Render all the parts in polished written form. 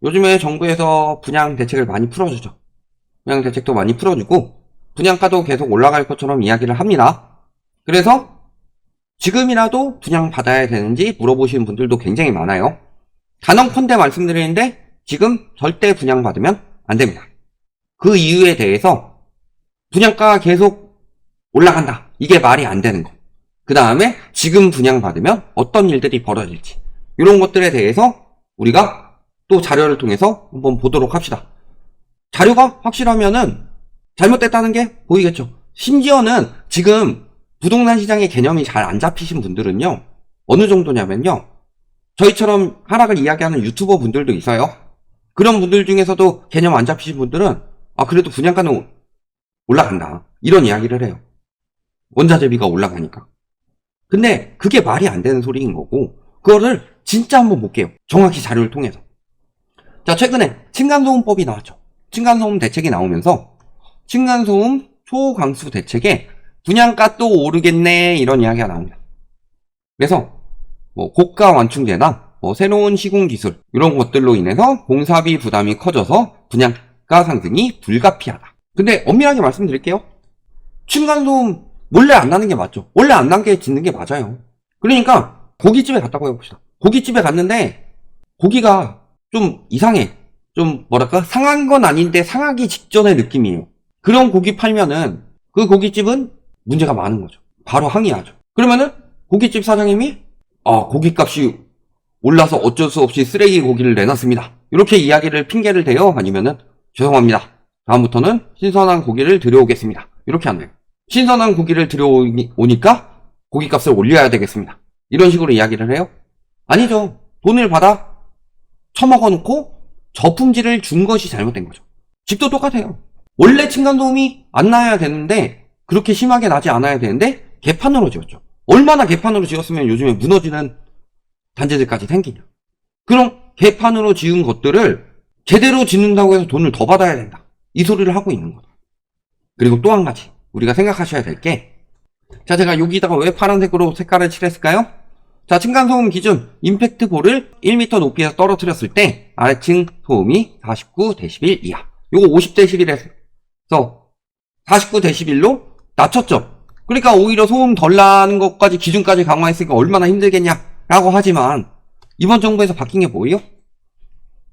요즘에 정부에서 분양 대책을 많이 풀어주죠. 분양 대책도 많이 풀어주고 분양가도 계속 올라갈 것처럼 이야기를 합니다. 그래서 지금이라도 분양 받아야 되는지 물어보시는 분들도 굉장히 많아요. 단언컨대 말씀드리는데 지금 절대 분양 받으면 안 됩니다. 그 이유에 대해서 분양가가 계속 올라간다. 이게 말이 안 되는 거. 그 다음에 지금 분양 받으면 어떤 일들이 벌어질지 이런 것들에 대해서 우리가 또 자료를 통해서 한번 보도록 합시다. 자료가 확실하면은 잘못됐다는 게 보이겠죠. 심지어는 지금 부동산 시장의 개념이 잘 안 잡히신 분들은요, 어느 정도냐면요, 저희처럼 하락을 이야기하는 유튜버 분들도 있어요. 그런 분들 중에서도 개념 안 잡히신 분들은 그래도 분양가는 올라간다 이런 이야기를 해요. 원자재비가 올라가니까. 근데 그게 말이 안 되는 소리인 거고, 그거를 진짜 한번 볼게요. 정확히 자료를 통해서. 자, 최근에 층간소음법이 나왔죠. 층간소음 대책이 나오면서 층간소음 초강수 대책에 분양가 또 오르겠네 이런 이야기가 나옵니다. 그래서 고가 완충제나 새로운 시공 기술 이런 것들로 인해서 공사비 부담이 커져서 분양가 상승이 불가피하다. 근데 엄밀하게 말씀드릴게요. 층간소음 원래 안 나는 게 맞죠. 원래 안 난 게 짓는 게 맞아요. 그러니까 고깃집에 갔다고 해봅시다. 고깃집에 갔는데 고기가 좀 이상해. 좀 상한 건 아닌데 상하기 직전의 느낌이에요. 그런 고기 팔면은 그 고깃집은 문제가 많은 거죠. 바로 항의하죠. 그러면은 고깃집 사장님이 고깃값이 올라서 어쩔 수 없이 쓰레기 고기를 내놨습니다. 이렇게 이야기를 핑계를 대요? 아니면은 죄송합니다. 다음부터는 신선한 고기를 들여오겠습니다. 이렇게 하나요? 신선한 고기를 들여오니까 고깃값을 올려야 되겠습니다. 이런 식으로 이야기를 해요? 아니죠. 돈을 받아 처먹어 놓고 저품질을 준 것이 잘못된 거죠. 집도 똑같아요. 원래 층간소음이 안 나야 되는데 그렇게 심하게 나지 않아야 되는데 개판으로 지었죠. 얼마나 개판으로 지었으면 요즘에 무너지는 단지들까지 생기냐. 그럼 개판으로 지은 것들을 제대로 짓는다고 해서 돈을 더 받아야 된다. 이 소리를 하고 있는 거죠. 그리고 또 한 가지 우리가 생각하셔야 될 게, 자, 제가 여기다가 왜 파란색으로 색깔을 칠했을까요? 자, 층간소음 기준 임팩트볼을 1m 높이에서 떨어뜨렸을 때 아래층 소음이 49dB 이하. 요거 50dB에서 49dB로 낮췄죠. 그러니까 오히려 소음 덜 나는 것까지 기준까지 강화했으니까 얼마나 힘들겠냐라고 하지만 이번 정부에서 바뀐 게 뭐예요?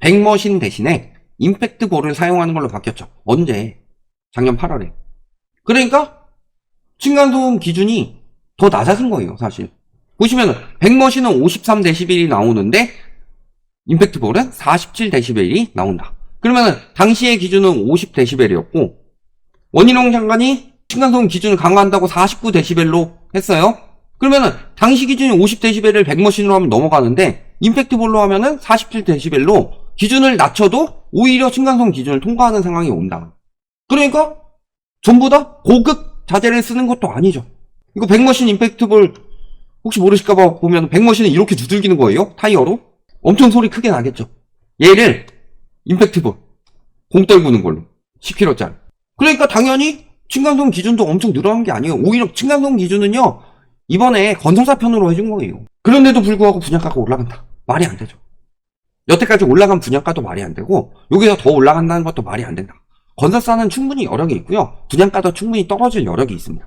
백머신 대신에 임팩트볼을 사용하는 걸로 바뀌었죠. 언제? 작년 8월에. 그러니까 층간소음 기준이 더 낮아진 거예요, 사실. 보시면 백머신은 53dB이 나오는데 임팩트볼은 47dB이 나온다. 그러면 당시의 기준은 50dB였고 원희룡 장관이 층간소음 기준을 강화한다고 49dB로 했어요. 그러면 당시 기준이 50dB를 백머신으로 하면 넘어가는데 임팩트볼로 하면은 47dB로 기준을 낮춰도 오히려 층간소음 기준을 통과하는 상황이 온다. 그러니까 전부 다 고급 자재를 쓰는 것도 아니죠. 이거 백머신 임팩트볼 혹시 모르실까봐 보면 백머신은 이렇게 두들기는 거예요. 타이어로. 엄청 소리 크게 나겠죠. 얘를 임팩트볼 공 떨구는 걸로 10kg짜리. 그러니까 당연히 층간소음 기준도 엄청 늘어난 게 아니에요. 오히려 층간소음 기준은요 이번에 건설사 편으로 해준 거예요. 그런데도 불구하고 분양가가 올라간다. 말이 안 되죠. 여태까지 올라간 분양가도 말이 안 되고 여기서 더 올라간다는 것도 말이 안 된다. 건설사는 충분히 여력이 있고요. 분양가도 충분히 떨어질 여력이 있습니다.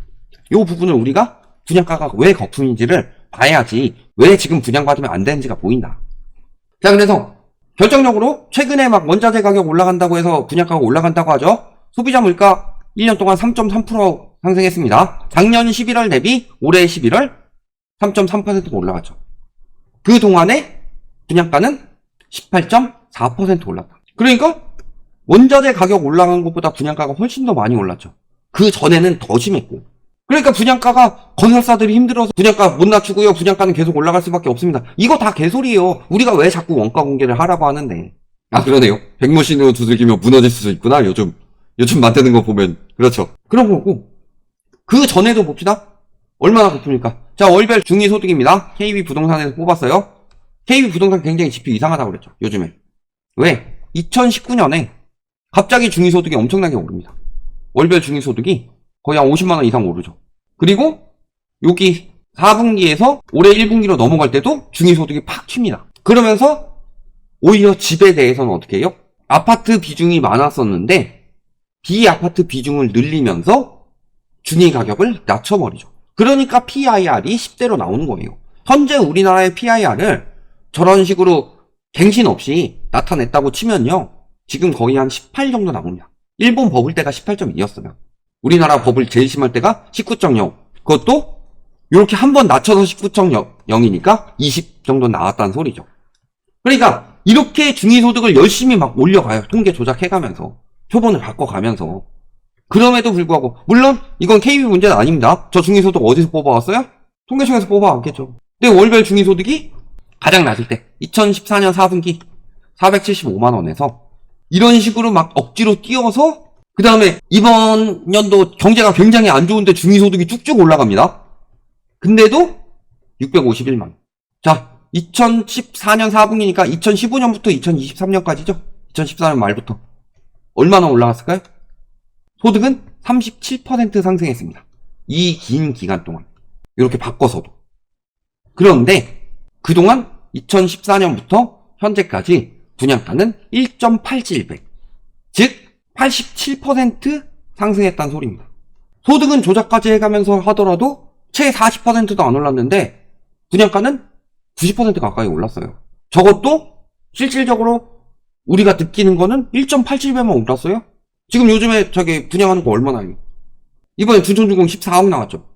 이 부분을 우리가 분양가가 왜 거품인지를 봐야지 왜 지금 분양받으면 안 되는지가 보인다. 자, 그래서 결정적으로 최근에 막 원자재 가격 올라간다고 해서 분양가가 올라간다고 하죠. 소비자 물가 1년 동안 3.3% 상승했습니다. 작년 11월 대비 올해 11월 3.3% 올라갔죠. 그 동안에 분양가는 18.4% 올랐다. 그러니까 원자재 가격 올라간 것보다 분양가가 훨씬 더 많이 올랐죠. 그 전에는 더 심했고. 그러니까 분양가가 건설사들이 힘들어서 분양가 못 낮추고요. 분양가는 계속 올라갈 수밖에 없습니다. 이거 다 개소리예요. 우리가 왜 자꾸 원가 공개를 하라고 하는데. 그러네요. 백머신으로 두들기면 무너질 수도 있구나. 요즘 만드는 거 보면. 그렇죠. 그런 거고. 그 전에도 봅시다. 얼마나 높습니까? 자, 월별 중위소득입니다. KB부동산에서 뽑았어요. KB부동산 굉장히 지표 이상하다고 그랬죠. 요즘에. 왜? 2019년에 갑자기 중위소득이 엄청나게 오릅니다. 월별 중위소득이 거의 한 50만원 이상 오르죠. 그리고 여기 4분기에서 올해 1분기로 넘어갈 때도 중위소득이 팍 튑니다. 그러면서 오히려 집에 대해서는 어떻게 해요? 아파트 비중이 많았었는데 비아파트 비중을 늘리면서 중위 가격을 낮춰버리죠. 그러니까 PIR이 10대로 나오는 거예요. 현재 우리나라의 PIR을 저런 식으로 갱신 없이 나타냈다고 치면요, 지금 거의 한 18 정도 나옵니다. 일본 버블 때가 18.2였어요. 우리나라 버블 제일 심할 때가 19.0. 그것도 이렇게 한 번 낮춰서 19.0이니까 20 정도 나왔다는 소리죠. 그러니까 이렇게 중위소득을 열심히 막 올려가요. 통계 조작해가면서, 표본을 바꿔가면서. 그럼에도 불구하고, 물론 이건 KB 문제는 아닙니다. 저 중위소득 어디서 뽑아왔어요? 통계청에서 뽑아왔겠죠. 근데 월별 중위소득이 가장 낮을 때 2014년 4분기 475만원에서 이런 식으로 막 억지로 띄워서, 그 다음에 이번 연도 경제가 굉장히 안 좋은데 중위소득이 쭉쭉 올라갑니다. 근데도 651만원. 자, 2014년 4분기니까 2015년부터 2023년까지죠. 2014년 말부터 얼마나 올라갔을까요? 소득은 37% 상승했습니다. 이 긴 기간 동안 이렇게 바꿔서도. 그런데 그동안 2014년부터 현재까지 분양가는 1.87배, 즉 87% 상승했다는 소리입니다. 소득은 조작까지 해가면서 하더라도 채 40%도 안 올랐는데 분양가는 90% 가까이 올랐어요. 저것도 실질적으로 우리가 느끼는 거는 1.87배만 올랐어요. 지금 요즘에 저기 분양하는 거 얼마나 해요? 이번에 둔촌주공 14억 나왔죠.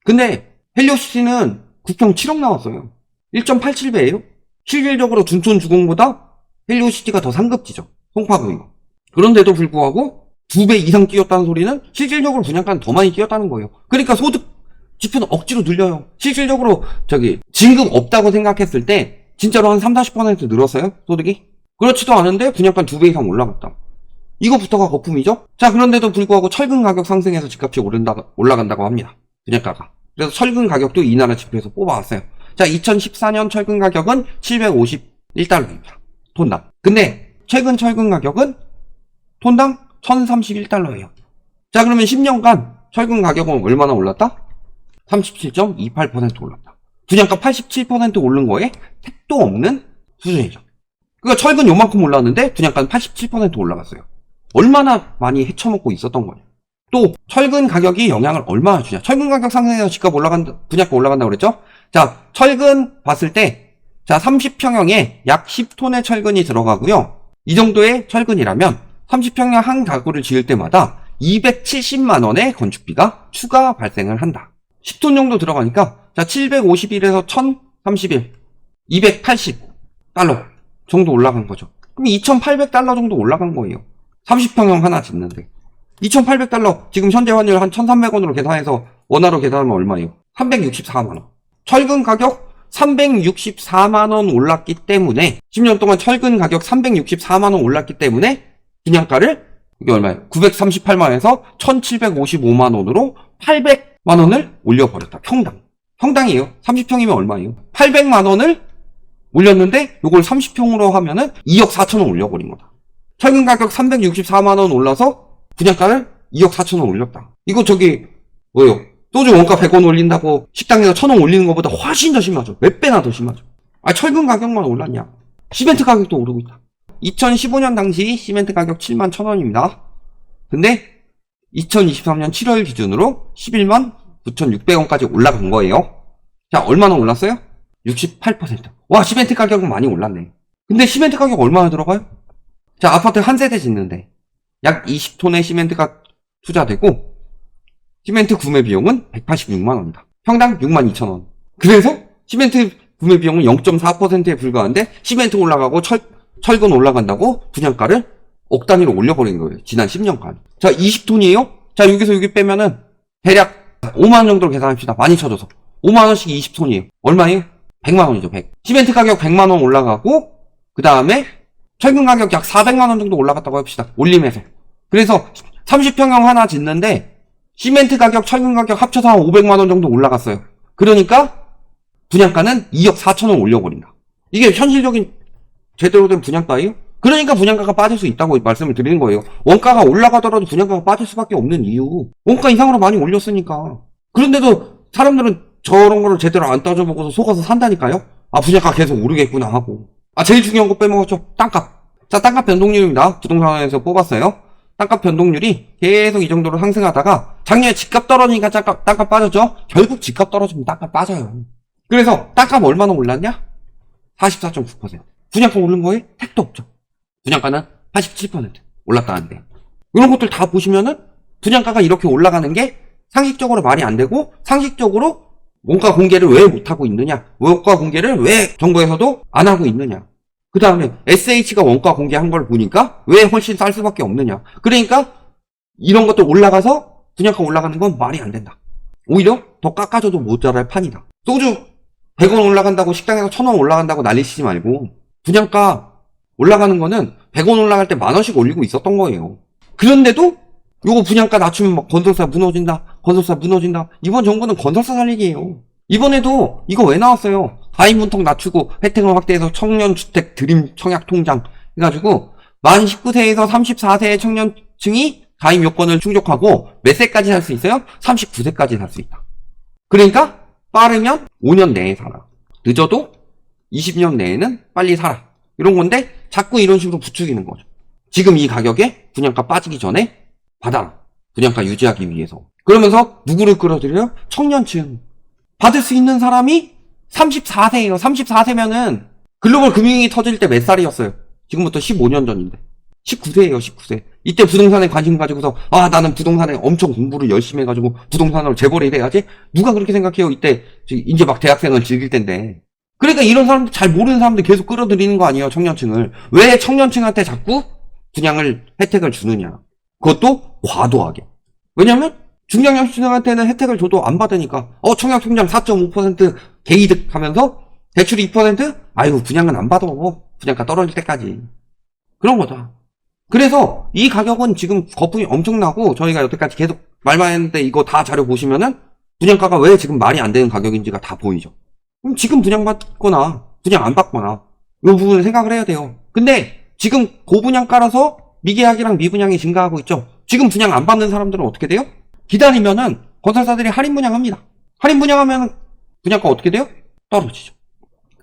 근데 헬리오시티는 국평 7억 나왔어요. 1.87배예요. 실질적으로 둔촌주공보다 헬리오시티가 더 상급지죠. 송파구가. 그런데도 불구하고 2배 이상 뛰었다는 소리는 실질적으로 분양가는 더 많이 뛰었다는 거예요. 그러니까 소득 지표는 억지로 늘려요. 실질적으로 진급 없다고 생각했을 때 진짜로 한 30-40% 늘었어요? 소득이? 그렇지도 않은데 분양가 2배 이상 올라갔다. 이거부터가 거품이죠? 자, 그런데도 불구하고 철근 가격 상승해서 집값이 올라간다고 합니다. 분양가가. 그래서 철근 가격도 이 나라 지표에서 뽑아왔어요. 자, 2014년 철근 가격은 751달러입니다. 톤당. 근데 최근 철근 가격은 톤당 1031달러예요. 자, 그러면 10년간 철근 가격은 얼마나 올랐다? 37.28% 올랐다. 분양가 87% 오른 거에 택도 없는 수준이죠. 그러니까 철근 요만큼 올랐는데 분양가는 87% 올라갔어요. 얼마나 많이 헤쳐먹고 있었던 거냐. 또 철근 가격이 영향을 얼마나 주냐. 철근 가격 상승해서 집값 올라간다, 분양가 올라간다고 그랬죠? 자, 철근 봤을 때, 자, 30평형에 약 10톤의 철근이 들어가고요. 이 정도의 철근이라면 30평형 한 가구를 지을 때마다 270만원의 건축비가 추가 발생을 한다. 10톤 정도 들어가니까, 자, 751에서 1031, 280달러 정도 올라간 거죠. 그럼 2,800달러 정도 올라간 거예요. 30평형 하나 짓는데. 2,800달러, 지금 현재 환율 한 1,300원으로 계산해서 원화로 계산하면 얼마예요? 364만원. 철근 가격 364만원 올랐기 때문에, 10년 동안 철근 가격 364만원 올랐기 때문에, 분양가를, 이게 얼마예요? 938만원에서 1,755만원으로 800만원을 올려버렸다. 평당이에요. 30평이면 얼마예요? 800만원을 올렸는데, 요걸 30평으로 하면은 2억 4천원 올려버린 거다. 철근 가격 364만원 올라서 분양가를 2억 4천원 올렸다. 이거 뭐예요? 소주 원가 100원 올린다고 식당에서 1,000원 올리는 것보다 훨씬 더 심하죠. 몇 배나 더 심하죠. 아, 철근 가격만 올랐냐? 시멘트 가격도 오르고 있다. 2015년 당시 시멘트 가격 7만 1,000원입니다. 근데 2023년 7월 기준으로 11만 9,600원까지 올라간 거예요. 자, 얼마나 올랐어요? 68%. 와, 시멘트 가격은 많이 올랐네. 근데 시멘트 가격 얼마나 들어가요? 자, 아파트 한 세대 짓는데 약 20톤의 시멘트가 투자되고 시멘트 구매 비용은 186만원이다. 평당 62,000원. 그래서 시멘트 구매 비용은 0.4%에 불과한데 시멘트 올라가고 철근 올라간다고 분양가를 억 단위로 올려버린 거예요. 지난 10년간. 자, 20톤이에요? 자, 여기서 여기 빼면은 대략 5만원 정도로 계산합시다. 많이 쳐줘서. 5만원씩 20톤이에요. 얼마예요? 100만원이죠, 100. 시멘트 가격 100만원 올라가고, 그 다음에 철근 가격 약 400만원 정도 올라갔다고 합시다. 올림해서. 그래서 30평형 하나 짓는데 시멘트 가격, 철근 가격 합쳐서 한 500만원 정도 올라갔어요. 그러니까 분양가는 2억 4천원 올려버린다. 이게 현실적인 제대로 된 분양가예요? 그러니까 분양가가 빠질 수 있다고 말씀을 드리는 거예요. 원가가 올라가더라도 분양가가 빠질 수밖에 없는 이유. 원가 이상으로 많이 올렸으니까. 그런데도 사람들은 저런 거를 제대로 안 따져보고서 속아서 산다니까요? 아, 분양가 계속 오르겠구나 하고. 제일 중요한 거 빼먹었죠. 땅값. 자, 땅값 변동률입니다. 부동산에서 뽑았어요. 땅값 변동률이 계속 이 정도로 상승하다가 작년에 집값 떨어지니까 땅값 빠졌죠. 결국 집값 떨어지면 땅값 빠져요. 그래서 땅값 얼마나 올랐냐? 44.9%. 분양가 오른 거에 택도 없죠. 분양가는 87% 올랐다는데. 이런 것들 다 보시면은 분양가가 이렇게 올라가는 게 상식적으로 말이 안 되고, 상식적으로 원가 공개를 왜 못하고 있느냐, 원가 공개를 왜 정부에서도 안 하고 있느냐, 그 다음에 SH가 원가 공개한 걸 보니까 왜 훨씬 쌀 수밖에 없느냐. 그러니까 이런 것들 올라가서 분양가 올라가는 건 말이 안 된다. 오히려 더 깎아줘도 모자랄 판이다. 소주 100원 올라간다고 식당에서 1000원 올라간다고 난리 치지 말고, 분양가 올라가는 거는 100원 올라갈 때 10,000원씩 올리고 있었던 거예요. 그런데도 요거 분양가 낮추면 막 건설사 무너진다, 건설사 무너진다. 이번 정부는 건설사 살리기예요. 이번에도 이거 왜 나왔어요? 가입문턱 낮추고 혜택을 확대해서 청년주택 드림 청약통장 해가지고 만 19세에서 34세의 청년층이 가입 요건을 충족하고 몇 세까지 살 수 있어요? 39세까지 살 수 있다. 그러니까 빠르면 5년 내에 살아, 늦어도 20년 내에는 빨리 살아, 이런 건데 자꾸 이런 식으로 부추기는 거죠. 지금 이 가격에 분양가 빠지기 전에 받아라, 분양가 유지하기 위해서. 그러면서 누구를 끌어들여요? 청년층. 받을 수 있는 사람이 34세예요. 34세면은 글로벌 금융위기 터질 때 몇 살이었어요? 지금부터 15년 전인데 19세예요. 19세. 이때 부동산에 관심 가지고서 나는 부동산에 엄청 공부를 열심히 해가지고 부동산으로 재벌이 돼야지. 누가 그렇게 생각해요? 이때 이제 막 대학생을 즐길 텐데. 그러니까 이런 사람들, 잘 모르는 사람들 계속 끌어들이는 거 아니에요, 청년층을. 왜 청년층한테 자꾸 분양을, 혜택을 주느냐. 그것도 과도하게. 왜냐면 중장년층한테는 혜택을 줘도 안 받으니까 청약통장 4.5% 개이득 하면서 대출 2%? 아유, 분양은 안 받아. 분양가 떨어질 때까지. 그런 거다. 그래서 이 가격은 지금 거품이 엄청나고, 저희가 여태까지 계속 말만 했는데 이거 다 자료 보시면은 분양가가 왜 지금 말이 안 되는 가격인지가 다 보이죠. 그럼 지금 분양받거나 분양 안 받거나 이 부분을 생각을 해야 돼요. 근데 지금 고분양가라서 미계약이랑 미분양이 증가하고 있죠. 지금 분양 안 받는 사람들은 어떻게 돼요? 기다리면은 건설사들이 할인 분양합니다. 할인 분양하면 분양가 어떻게 돼요? 떨어지죠.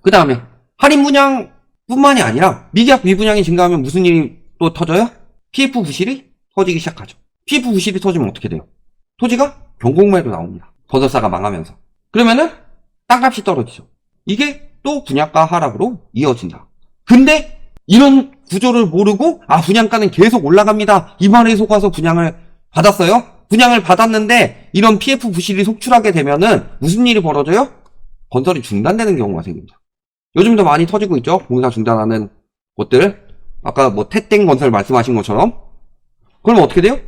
그 다음에 할인 분양 뿐만이 아니라 미계약 미분양이 증가하면 무슨 일이 또 터져요? PF 부실이 터지기 시작하죠. PF 부실이 터지면 어떻게 돼요? 토지가 경공매로 나옵니다. 건설사가 망하면서. 그러면은 땅값이 떨어지죠. 이게 또 분양가 하락으로 이어진다. 근데 이런 구조를 모르고 분양가는 계속 올라갑니다, 이 말에 속아서 분양을 받았어요. 분양을 받았는데 이런 PF 부실이 속출하게 되면은 무슨 일이 벌어져요? 건설이 중단되는 경우가 생깁니다. 요즘도 많이 터지고 있죠. 공사 중단하는 곳들. 아까 태땡 건설 말씀하신 것처럼. 그러면 어떻게 돼요?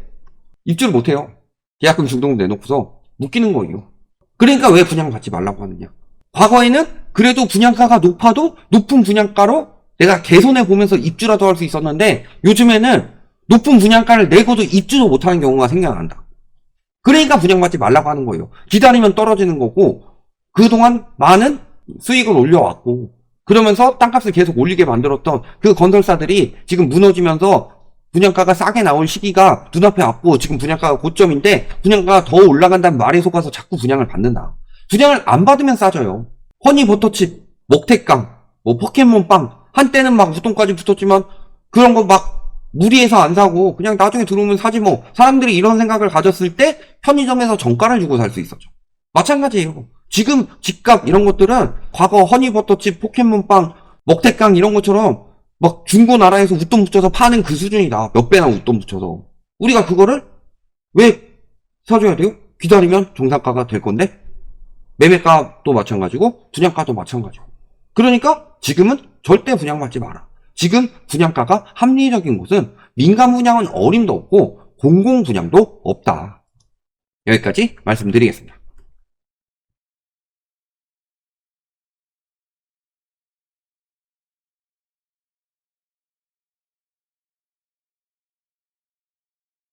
입주를 못해요. 계약금 중도금 내놓고서 묶이는 거예요. 그러니까 왜 분양받지 말라고 하느냐. 과거에는 그래도 분양가가 높아도 높은 분양가로 내가 개선해 보면서 입주라도 할 수 있었는데, 요즘에는 높은 분양가를 내고도 입주도 못하는 경우가 생겨난다. 그러니까 분양받지 말라고 하는 거예요. 기다리면 떨어지는 거고, 그동안 많은 수익을 올려왔고, 그러면서 땅값을 계속 올리게 만들었던 그 건설사들이 지금 무너지면서 분양가가 싸게 나올 시기가 눈앞에 왔고, 지금 분양가가 고점인데 분양가가 더 올라간다는 말에 속아서 자꾸 분양을 받는다. 분양을 안 받으면 싸져요. 허니버터칩, 먹태깡, 포켓몬빵, 한때는 막 우통까지 붙었지만 그런 거 막 무리해서 안 사고 그냥 나중에 들어오면 사지 뭐. 사람들이 이런 생각을 가졌을 때 편의점에서 정가를 주고 살 수 있었죠. 마찬가지예요. 지금 집값 이런 것들은 과거 허니버터칩, 포켓몬빵, 먹태깡 이런 것처럼 막 중고나라에서 웃돈 붙여서 파는 그 수준이다. 몇 배나 웃돈 붙여서. 우리가 그거를 왜 사줘야 돼요? 기다리면 정상가가 될 건데. 매매가도 마찬가지고 분양가도 마찬가지고. 그러니까 지금은 절대 분양받지 마라. 지금 분양가가 합리적인 곳은 민간 분양은 어림도 없고 공공 분양도 없다. 여기까지 말씀드리겠습니다.